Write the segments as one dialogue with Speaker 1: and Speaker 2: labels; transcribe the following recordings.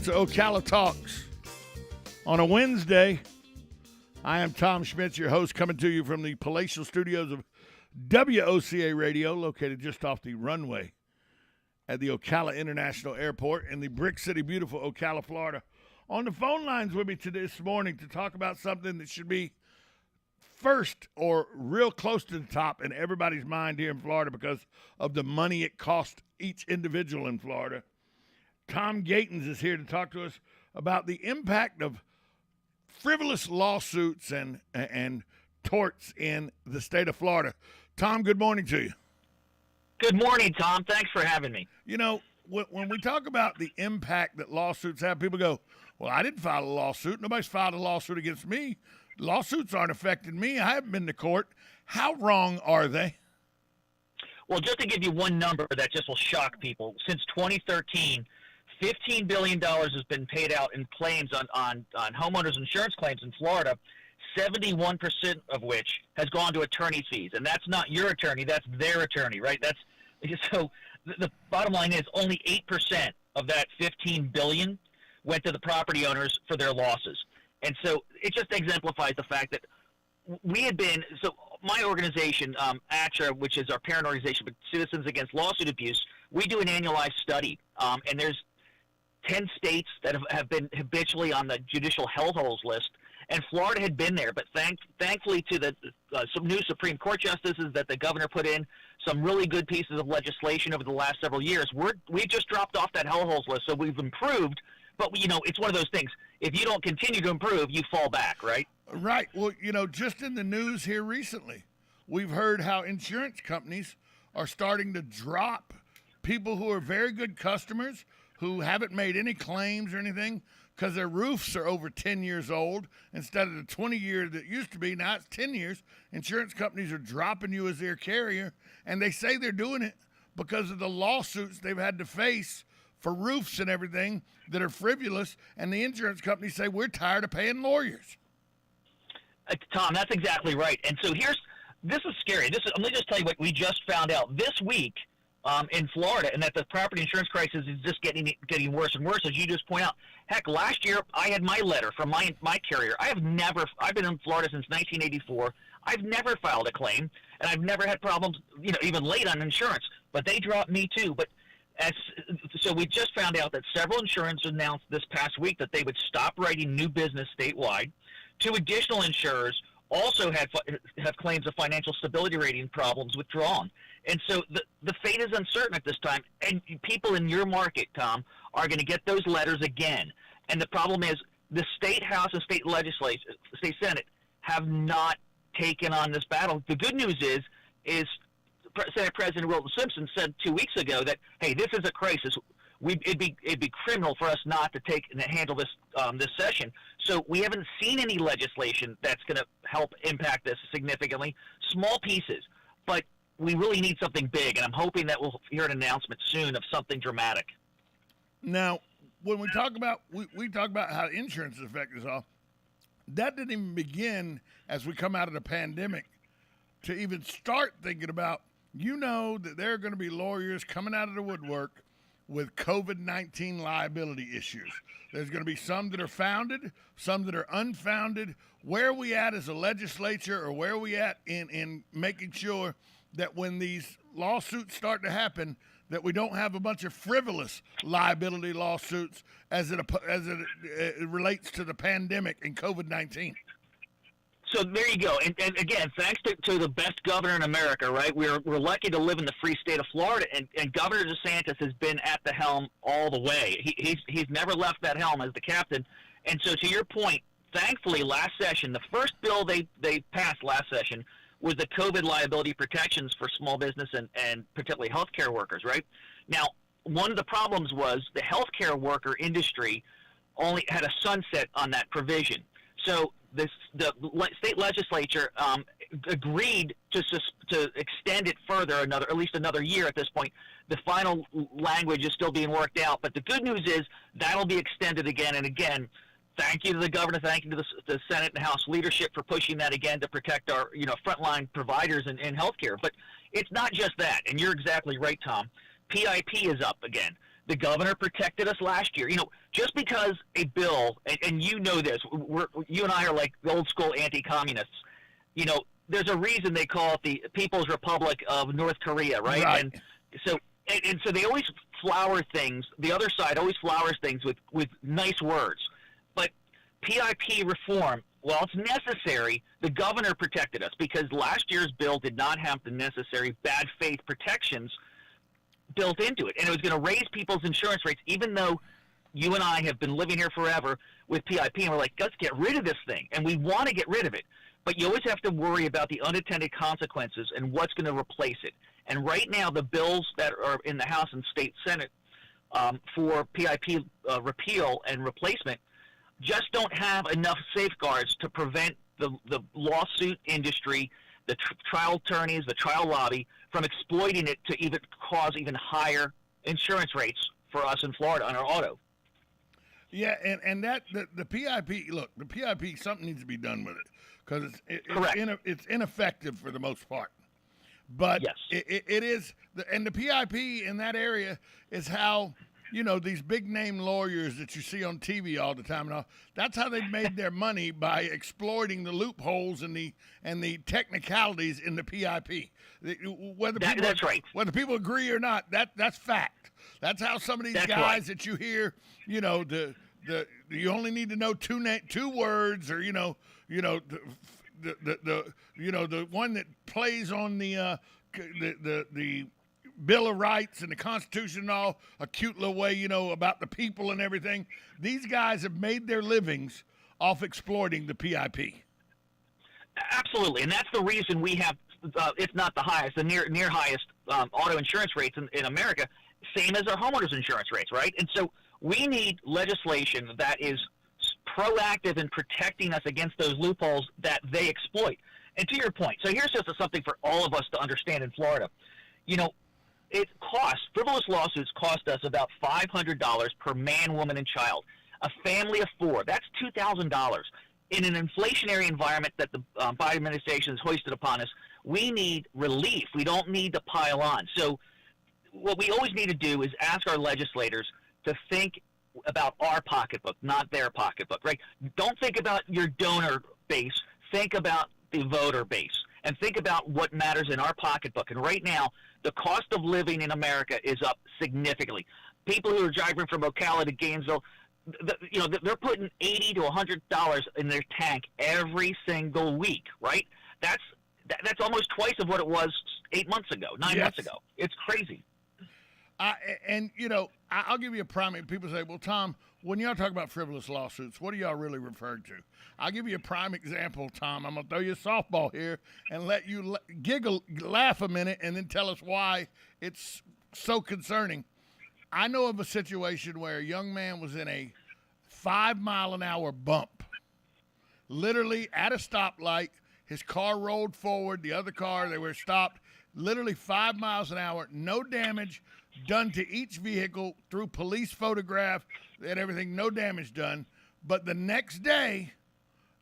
Speaker 1: to Ocala Talks. On a Wednesday, I am Tom Schmitz, your host, coming to you from the palatial studios of WOCA Radio, located just off the runway at the Ocala International Airport in the Brick City, beautiful Ocala, Florida. On the phone lines with me this morning to talk about something that should be first or real close to the top in everybody's mind here in Florida because of the money it costs each individual in Florida. Tom Gaitens is here to talk to us about the impact of frivolous lawsuits and torts in the state of Florida. Tom, good morning to you.
Speaker 2: Good morning, Tom. Thanks for having me.
Speaker 1: You know, when we talk about the impact that lawsuits have, people go, well, I didn't file a lawsuit. Nobody's filed a lawsuit against me. Lawsuits aren't affecting me. I haven't been to court. How wrong are they?
Speaker 2: Well, just to give you one number that just will shock people, since 2013, $15 billion has been paid out in claims on homeowners insurance claims in Florida, 71% of which has gone to attorney's fees. And that's not your attorney, that's their attorney, right? So the bottom line is only 8% of that $15 billion went to the property owners for their losses. And so it just exemplifies the fact that my organization, ACTRA, which is our parent organization, but Citizens Against Lawsuit Abuse, we do an annualized study, and there's 10 states that have been habitually on the judicial hellholes list, and Florida had been there. But thankfully to the some new Supreme Court justices that the governor put in, some really good pieces of legislation over the last several years, we just dropped off that hellholes list, so we've improved. But, it's one of those things. If you don't continue to improve, you fall back, right?
Speaker 1: Right. Well, just in the news here recently, we've heard how insurance companies are starting to drop people who are very good customers who haven't made any claims or anything because their roofs are over 10 years old instead of the 20 years that used to be. Now it's 10 years. Insurance companies are dropping you as their carrier, and they say they're doing it because of the lawsuits they've had to face for roofs and everything that are frivolous, and the insurance companies say, we're tired of paying lawyers.
Speaker 2: Tom, that's exactly right. And so this is scary. Let me just tell you what we just found out this week in Florida, and that the property insurance crisis is just getting worse and worse, as you just point out. Heck, last year I had my letter from my carrier. I've been in Florida since 1984. I've never filed a claim, and I've never had problems, even late on insurance. But they dropped me too. So we just found out that several insurers announced this past week that they would stop writing new business statewide. 2 additional insurers also have claims of financial stability rating problems withdrawn. And so the fate is uncertain at this time. And people in your market, Tom, are going to get those letters again. And the problem is the state house and state legislature, state senate, have not taken on this battle. The good news is Senate President Wilton Simpson said 2 weeks ago that, hey, this is a crisis. It'd be criminal for us not to handle this this session. So we haven't seen any legislation that's going to help impact this significantly. Small pieces, but we really need something big, and I'm hoping that we'll hear an announcement soon of something dramatic.
Speaker 1: Now, when we talk about how insurance is affecting us all, that didn't even begin as we come out of the pandemic to even start thinking about. That there are going to be lawyers coming out of the woodwork with COVID-19 liability issues. There's going to be some that are founded, some that are unfounded. Where are we at as a legislature, or where are we at in making sure that when these lawsuits start to happen, that we don't have a bunch of frivolous liability lawsuits as it relates to the pandemic and COVID-19?
Speaker 2: So there you go. And again, thanks to the best governor in America, right? We're lucky to live in the free state of Florida, and Governor DeSantis has been at the helm all the way. He's never left that helm as the captain. And so to your point, thankfully last session, the first bill they passed last session was the COVID liability protections for small business and particularly healthcare workers, right? Now, one of the problems was the healthcare worker industry only had a sunset on that provision. So the state legislature agreed to extend it further at least another year at this point. The final language is still being worked out, but the good news is that'll be extended again and again. Thank you to the governor. Thank you to the Senate and House leadership for pushing that again to protect our frontline providers in healthcare. But it's not just that, and you're exactly right, Tom. PIP is up again. The governor protected us last year. Just because a bill, and you know this, you and I are like the old school anti-communists. There's a reason they call it the People's Republic of North Korea, right?
Speaker 1: Right.
Speaker 2: And so they always flower things. The other side always flowers things with nice words. But PIP reform, while it's necessary, the governor protected us because last year's bill did not have the necessary bad faith protections built into it. And it was going to raise people's insurance rates, even though you and I have been living here forever with PIP, and we're like, let's get rid of this thing. And we want to get rid of it. But you always have to worry about the unintended consequences and what's going to replace it. And right now, the bills that are in the House and State Senate for PIP repeal and replacement just don't have enough safeguards to prevent the lawsuit industry, the trial attorneys, the trial lobby from exploiting it to even cause even higher insurance rates for us in Florida on our auto.
Speaker 1: Yeah, and that the PIP, look, the PIP, something needs to be done with it because it's ineffective for the most part. But
Speaker 2: yes.
Speaker 1: It is, and the PIP in that area is how, these big name lawyers that you see on TV all the time and all, that's how they made their money, by exploiting the loopholes and the technicalities in the PIP.
Speaker 2: That's right.
Speaker 1: Whether people agree or not, that's fact. That's how some of these guys that you hear, you only need to know two words, or the one that plays on the Bill of Rights and the Constitution and all, a cute little way, about the people and everything. These guys have made their livings off exploiting the PIP.
Speaker 2: Absolutely, and that's the reason we have, if not the highest, the near highest auto insurance rates in America, same as our homeowners insurance rates, right? And so we need legislation that is proactive in protecting us against those loopholes that they exploit. And to your point, so here's just something for all of us to understand in Florida. Frivolous lawsuits cost us about $500 per man, woman, and child. A family of four, that's $2,000. In an inflationary environment that the Biden administration has hoisted upon us, we need relief. We don't need to pile on. So what we always need to do is ask our legislators to think about our pocketbook, not their pocketbook, right? Don't think about your donor base. Think about the voter base, and think about what matters in our pocketbook. And right now, the cost of living in America is up significantly. People who are driving from Ocala to Gainesville, they're putting $80 to $100 in their tank every single week, right? That's almost twice of what it was 8 months ago, 9 months ago. It's crazy.
Speaker 1: I'll give you a prime. People say, well, Tom, when y'all talk about frivolous lawsuits, what are y'all really referring to? I'll give you a prime example, Tom. I'm going to throw you a softball here and let you laugh a minute, and then tell us why it's so concerning. I know of a situation where a young man was in a 5-mile-an-hour bump, literally at a stoplight. His car rolled forward. The other car, they were stopped, literally 5 miles an hour, no damage done to each vehicle through police photograph and everything, no damage done. But the next day,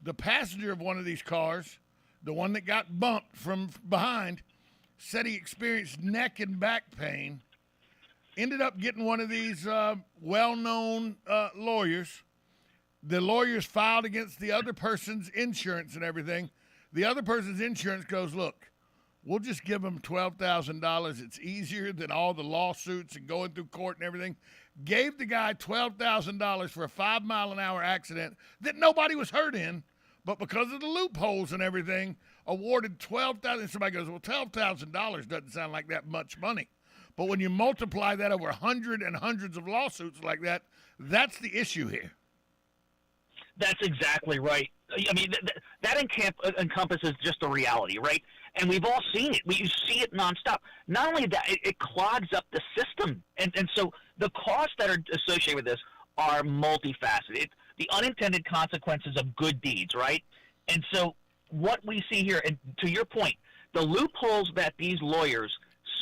Speaker 1: the passenger of one of these cars, the one that got bumped from behind, said he experienced neck and back pain, ended up getting one of these well-known lawyers. The lawyers filed against the other person's insurance and everything. The other person's insurance goes, look, we'll just give them $12,000. It's easier than all the lawsuits and going through court and everything. Gave the guy $12,000 for a 5-mile-an-hour accident that nobody was hurt in, but because of the loopholes and everything, awarded $12,000. Somebody goes, well, $12,000 doesn't sound like that much money. But when you multiply that over hundreds and hundreds of lawsuits like that, that's the issue here.
Speaker 2: That's exactly right. I mean, that encompasses just the reality, right? And we've all seen it. You see it nonstop. Not only that, it clogs up the system. And so the costs that are associated with this are multifaceted. The unintended consequences of good deeds, right? And so what we see here, and to your point, the loopholes that these lawyers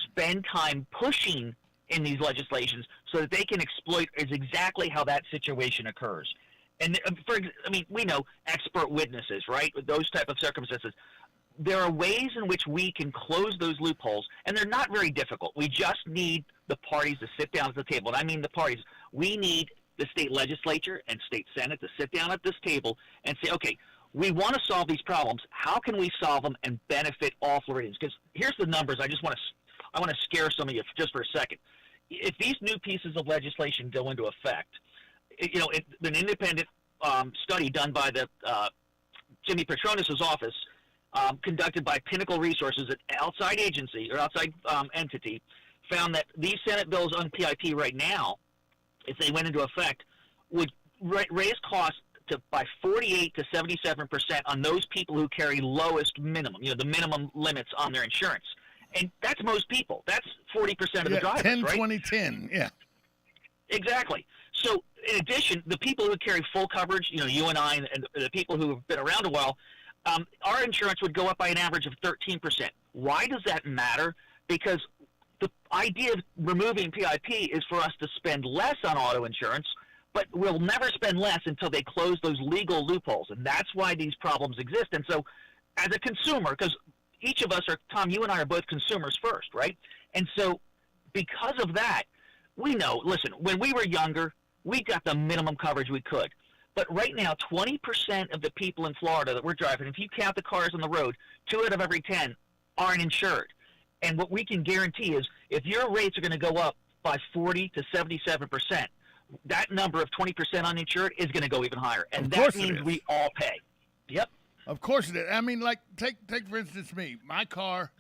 Speaker 2: spend time pushing in these legislations so that they can exploit is exactly how that situation occurs. And we know expert witnesses, right? Those type of circumstances. there are ways in which we can close those loopholes, and they're not very difficult. We just need the parties to sit down at the table. And I mean the parties. We need the state legislature and state senate to sit down at this table and say, okay, we want to solve these problems. How can we solve them and benefit all Floridians? Because here's the numbers. I want to scare some of you just for a second. If these new pieces of legislation go into effect, an independent study done by the Jimmy Petronis's office, conducted by Pinnacle Resources, an outside agency or outside entity, found that these Senate bills on PIP right now, if they went into effect, would raise costs by 48 to 77% on those people who carry lowest minimum, the minimum limits on their insurance. And that's most people. That's 40% of the drivers,
Speaker 1: 10,
Speaker 2: right?
Speaker 1: 20, 10, yeah.
Speaker 2: Exactly. So in addition, the people who carry full coverage, you and I and the people who have been around a while, our insurance would go up by an average of 13%. Why does that matter? Because the idea of removing PIP is for us to spend less on auto insurance, but we'll never spend less until they close those legal loopholes. And that's why these problems exist. And so as a consumer, because each of us are, Tom, you and I are both consumers first, right? And so because of that, we know, listen, when we were younger, we got the minimum coverage we could. But right now, 20% of the people in Florida that we're driving, if you count the cars on the road, 2 out of every 10 aren't insured. And what we can guarantee is if your rates are going to go up by 40 to 77%, that number of 20% uninsured is going to go even higher. And that means we all pay. Yep.
Speaker 1: Of course it is. I mean, like, take for instance me. My car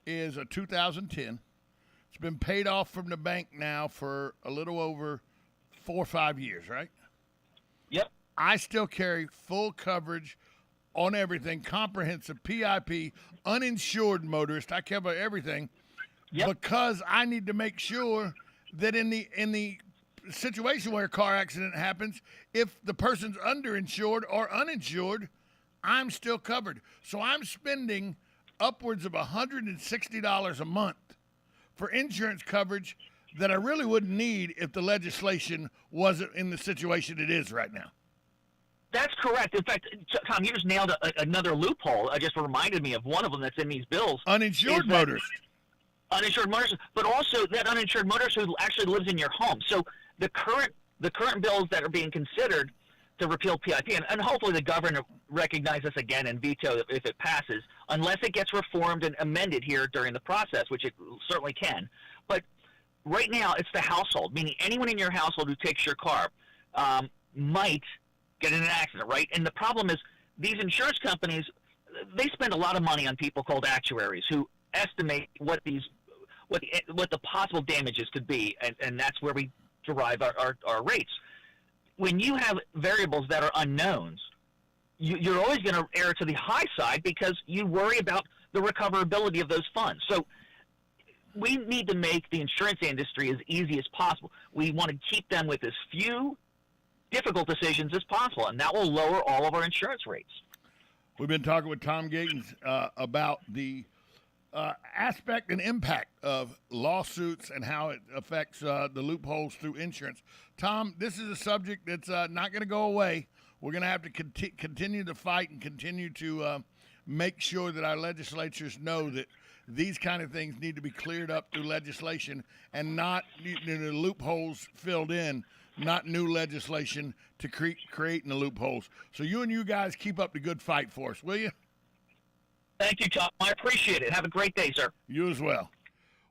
Speaker 1: is a 2010. It's been paid off from the bank now for a little over 4 or 5 years, right?
Speaker 2: Yep.
Speaker 1: I still carry full coverage on everything, comprehensive PIP, uninsured motorist. I cover everything because I need to make sure that in the situation where a car accident happens, if the person's underinsured or uninsured, I'm still covered. So I'm spending upwards of $160 a month for insurance coverage that I really wouldn't need if the legislation wasn't in the situation it is right now.
Speaker 2: That's correct. In fact, Tom, you just nailed another loophole. It just reminded me of one of them that's in these bills.
Speaker 1: Uninsured motorists.
Speaker 2: Uninsured motorists, but also that uninsured motorist who actually lives in your home. So the current bills that are being considered to repeal PIP, and hopefully the governor recognizes this again and veto it if it passes, unless it gets reformed and amended here during the process, which it certainly can. But right now, it's the household, meaning anyone in your household who takes your car might get in an accident, right? And the problem is these insurance companies, they spend a lot of money on people called actuaries who estimate what the possible damages could be, and that's where we derive our rates. When you have variables that are unknowns, you're always going to err to the high side because you worry about the recoverability of those funds. So we need to make the insurance industry as easy as possible. We want to keep them with as few difficult decisions as possible, and that will lower all of our insurance rates.
Speaker 1: We've been talking with Tom Gaitens about the aspect and impact of lawsuits and how it affects the loopholes through insurance. Tom, this is a subject that's not going to go away. We're going to have to continue to fight and continue to make sure that our legislatures know that these kind of things need to be cleared up through legislation and not loopholes filled in, not new legislation to creating the loopholes. So you guys keep up the good fight for us, will you?
Speaker 2: Thank you, Tom. I appreciate it. Have a great day, sir.
Speaker 1: You as well.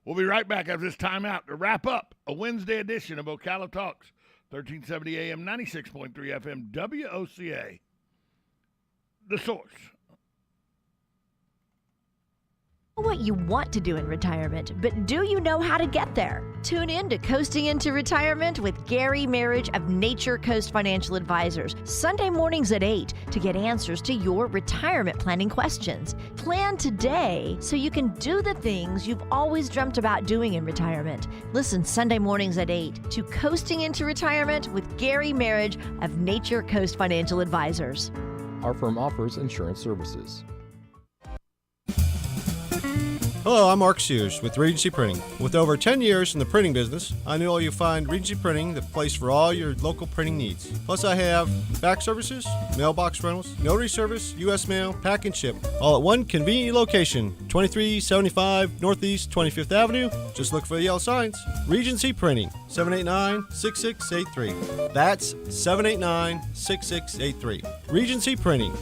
Speaker 1: We'll be right back after this timeout to wrap up a Wednesday edition of Ocala Talks, 1370 AM, 96.3 FM, WOCA, The Source.
Speaker 3: What you want to do in retirement, but do you know how to get there? Tune in to Coasting into Retirement with Gary Marriage of Nature Coast Financial Advisors, Sunday mornings at 8 to get answers to your retirement planning questions. Plan today so you can do the things you've always dreamt about doing in retirement. Listen Sunday mornings at 8 to Coasting into Retirement with Gary Marriage of Nature Coast Financial Advisors.
Speaker 4: Our firm offers insurance services. Hello, I'm Mark Sears with Regency Printing. With over 10 years in the printing business, I know you'll find Regency Printing the place for all your local printing needs. Plus, I have fax services, mailbox rentals, notary service, U.S. mail, pack and ship, all at one convenient location, 2375 Northeast 25th Avenue. Just look for the yellow signs. Regency Printing, 789-6683. That's 789-6683. Regency Printing.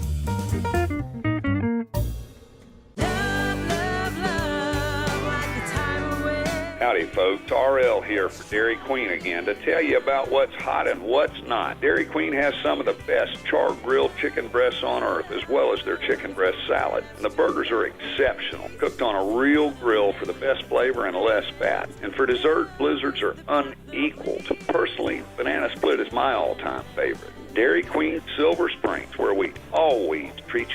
Speaker 5: Howdy, folks. RL here for Dairy Queen again to tell you about what's hot and what's not. Dairy Queen has some of the best char-grilled chicken breasts on earth, as well as their chicken breast salad. And the burgers are exceptional, cooked on a real grill for the best flavor and less fat. And for dessert, blizzards are unequaled. Personally, banana split is my all-time favorite. Dairy Queen Silver Springs, where we always treat